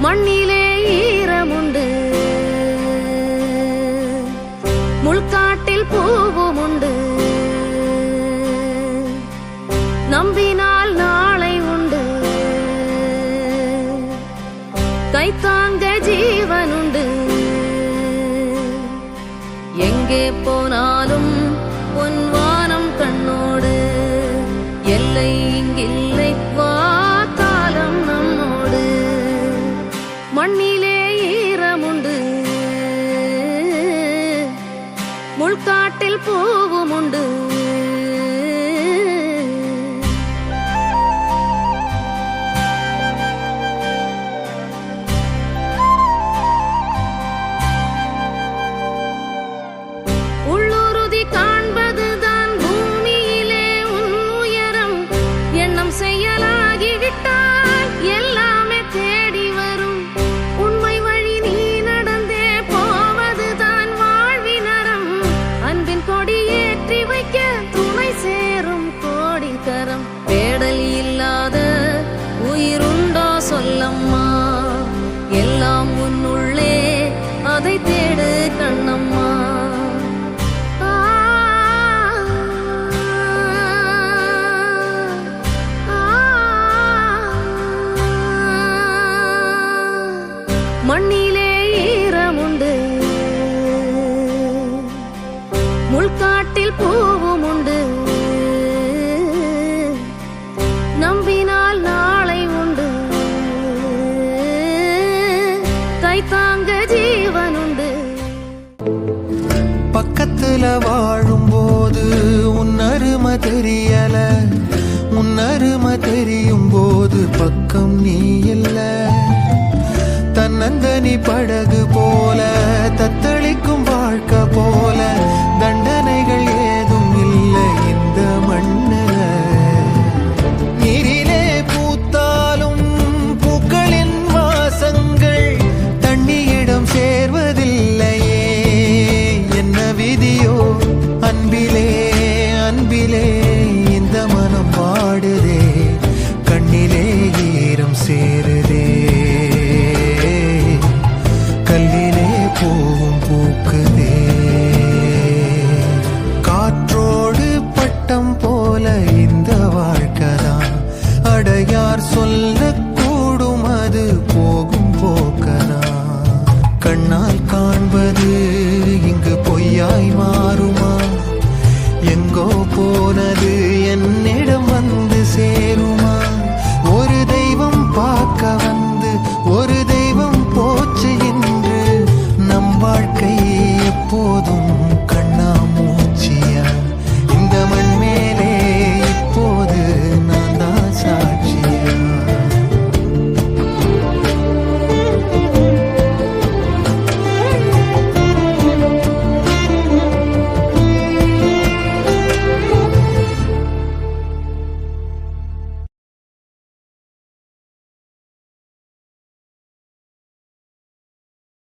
மண்ணிலே ஈரமுண்டு, முள்காட்டில் பூவும் உண்டு, நம்பினால் நாளை உண்டு, கைத்தாங்க ஜீவனுண்டு. எங்கே போனாலும் உன் வானம் கண்ணோடு, எல்லை இங்கில்லை வா காலம் நம்மோடு. மண்ணிலே ஈரமுண்டு, முள்காட்டில் பூவும் உண்டு, உள்ளுறுதி காண்பதுதான் பூமியிலே உன் உயரம். எண்ணம் செயலாகிவிட்டால் எல்லாமே தேடி வரும். உண்மை வழி நீ நடந்தே போவதுதான் வாழ்வினரம். அன்பின் கொடி ஏற்றி வைக்க துணை சேரும் கோடி கரம். தேடல் இல்லாத உயிருண்டோ சொல்லம்மா, எல்லாம் உன்னுள்ளே அதை தேடு கண்ணம்மா. மண்ணிலே ஈரமுண்டு, முள்காட்டில் பூவும் உண்டு, நம்பினால் நாளை உண்டு, கைத்தாங்க ஜீவனுண்டு. பக்கத்துல வாழும்போது உன் அருமை தெரியல, உன் அருமை தெரியும் போது பக்கம் நீ இல்ல. தன்னந்தனி படகு போல தத்தளிக்கும் வாழ்க்கை போல தண்டனைகள் ஏதும் இல்லை இந்த மண்ணுல. நீரிலே பூத்தாலும் பூக்களின் வாசங்கள் தண்ணியிடம் சேர்வதில்லையே. என்ன விதியோ அன்பிலே அன்பிலே இந்த மனம் பாடுதே, கண்ணிலே ஈரம் சேருதே, கல்லிலே பூவும் பூக்குதே. காற்றோடு பட்டம் போல இந்த வாழ்க்கைதான், அடையார் சொல்லக்கூடும் அது போகும் போக்கதான். கண்ணால் காண்பது